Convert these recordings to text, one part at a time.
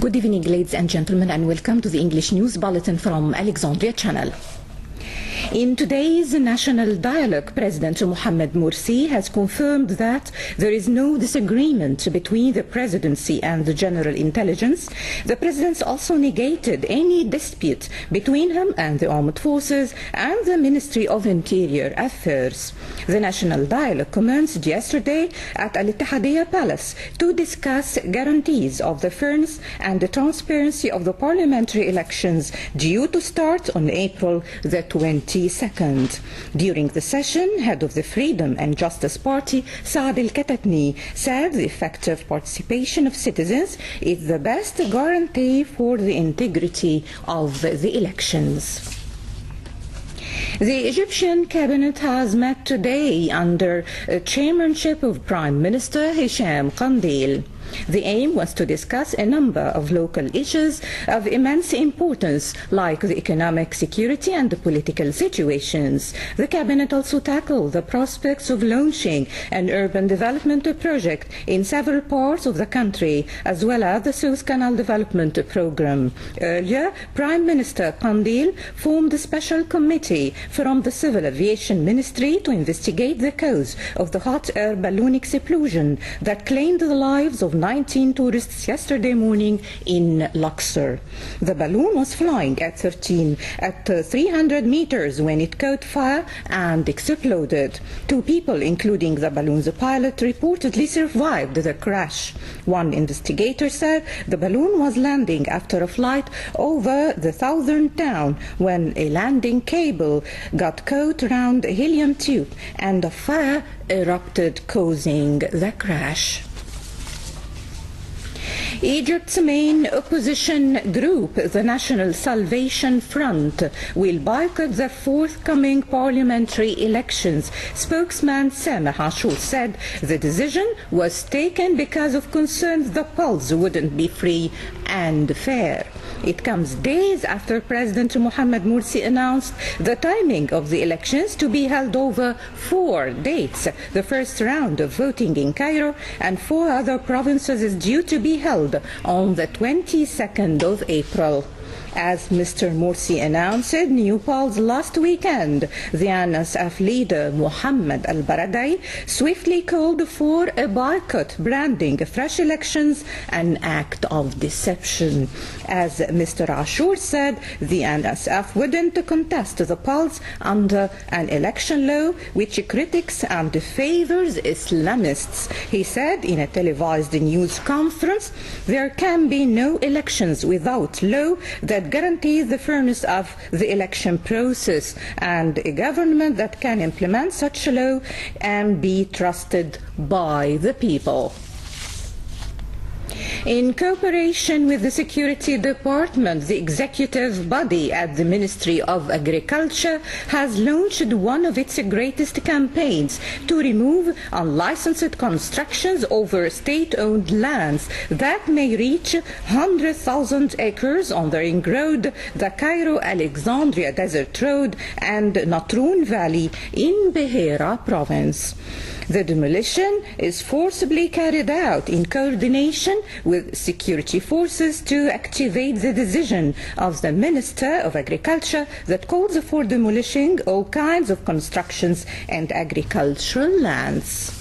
Good evening, ladies and gentlemen, and welcome to the English News Bulletin from Alexandria Channel. In today's national dialogue, President Mohamed Morsi has confirmed that there is no disagreement between the presidency and the general intelligence. The president also negated any dispute between him and the armed forces and the Ministry of Interior Affairs. The national dialogue commenced yesterday at Al-Ittihadiyya Palace to discuss guarantees of the fairness and the transparency of the parliamentary elections due to start on April the 22nd. During the session, head of the Freedom and Justice Party, Saad al-Katatni, said the effective participation of citizens is the best guarantee for the integrity of the elections. The Egyptian cabinet has met today under the chairmanship of Prime Minister Hisham Qandil. The aim was to discuss a number of local issues of immense importance, like the economic security and the political situations. The cabinet also tackled the prospects of launching an urban development project in several parts of the country, as well as the Suez Canal development program. Earlier, Prime Minister Qandil formed a special committee from the Civil Aviation Ministry to investigate the cause of the hot air balloon explosion that claimed the lives of 19 tourists yesterday morning in Luxor. The balloon was flying at 300 meters when it caught fire and exploded. 2 people, including the balloon's pilot, reportedly survived the crash. One investigator said the balloon was landing after a flight over the southern town when a landing cable got caught around a helium tube and a fire erupted, causing the crash. Egypt's main opposition group, the National Salvation Front, will boycott the forthcoming parliamentary elections. Spokesman Sameh Ashur said the decision was taken because of concerns the polls wouldn't be free and fair. It comes days after President Mohamed Morsi announced the timing of the elections to be held over 4 dates. The first round of voting in Cairo and 4 other provinces is due to be held on the 22nd of April. As Mr. Morsi announced new polls last weekend, the NSF leader Mohammed al-Baradei swiftly called for a boycott, branding fresh elections an act of deception. As Mr. Ashur said, the NSF wouldn't contest the polls under an election law which critics and favors Islamists. He said in a televised news conference, there can be no elections without law that guarantees the fairness of the election process, and a government that can implement such a law and be trusted by the people. In cooperation with the Security Department, the executive body at the Ministry of Agriculture has launched one of its greatest campaigns to remove unlicensed constructions over state-owned lands that may reach 100,000 acres on the Ring Road, the Cairo-Alexandria Desert Road, and Natroun Valley in Beira province. The demolition is forcibly carried out in coordination with security forces to activate the decision of the Minister of Agriculture that calls for demolishing all kinds of constructions and agricultural lands.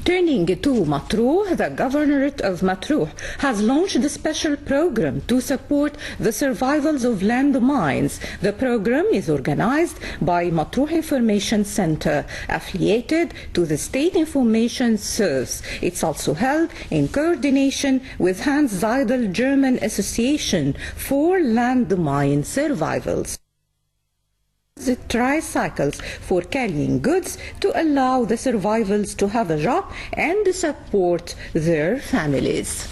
Turning to Matruh, the Governorate of Matruh has launched a special program to support the survivals of landmines. The program is organized by Matruh Information Center, affiliated to the State Information Service. It's also held in coordination with Hans Seidel German Association for Landmine Survivals. The tricycles for carrying goods to allow the survivors to have a job and support their families.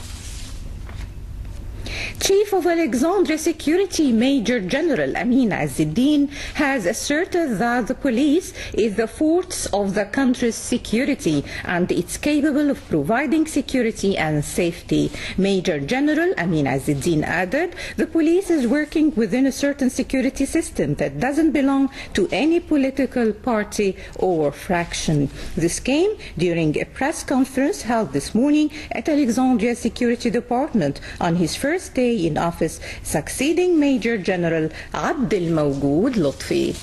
Chief of Alexandria Security Major General Amin Azzeddin has asserted that the police is the force of the country's security and it's capable of providing security and safety. Major General Amin Azzeddin added, the police is working within a certain security system that doesn't belong to any political party or fraction. This came during a press conference held this morning at Alexandria Security Department on his first day in office, succeeding Major General Abdel Mawgoud Lutfi.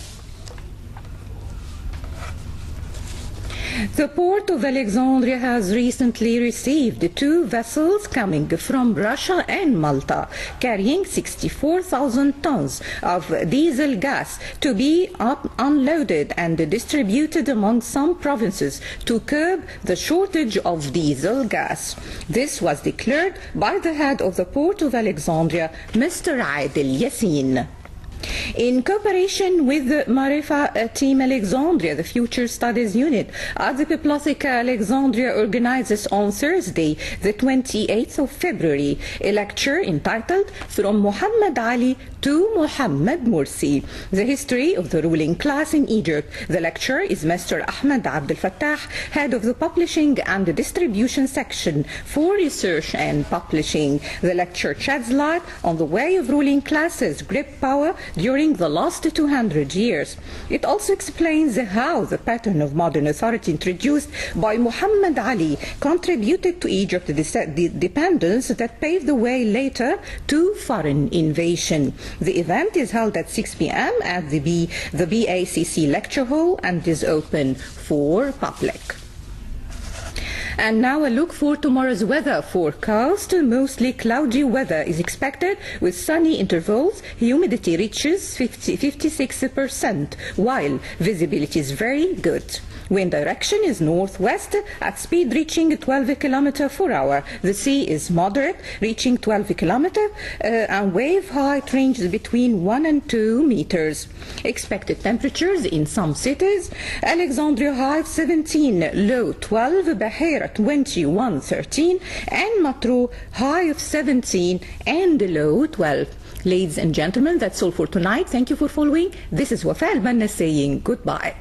The port of Alexandria has recently received 2 vessels coming from Russia and Malta, carrying 64,000 tons of diesel gas to be unloaded and distributed among some provinces to curb the shortage of diesel gas. This was declared by the head of the port of Alexandria, Mr. Adel Yassin. In cooperation with the Marifa Team Alexandria, the Future Studies Unit at the Bibliotheca Alexandria organizes on Thursday, the 28th of February, a lecture entitled From Muhammad Ali to Muhammad Morsi, the history of the ruling class in Egypt. The lecturer is Mr. Ahmed Abdel Fattah, head of the Publishing and Distribution Section for Research and Publishing. The lecture sheds light on the way of ruling classes grip power during the last 200 years. It also explains how the pattern of modern authority introduced by Muhammad Ali contributed to Egypt's dependence that paved the way later to foreign invasion. The event is held at 6 p.m. at the BACC lecture hall and is open for public. And now a look for tomorrow's weather forecast. Mostly cloudy weather is expected with sunny intervals. Humidity reaches 56%, while visibility is very good. Wind direction is northwest at speed reaching 12 km/h. The sea is moderate, reaching 12 km, and wave height ranges between 1 and 2 meters. Expected temperatures in some cities: Alexandria high 17, low 12, Bahira 21, 13, and Matru high of 17 and low 12. Ladies and gentlemen, that's all for tonight. Thank you for following. This is Wafaء, البنا saying goodbye.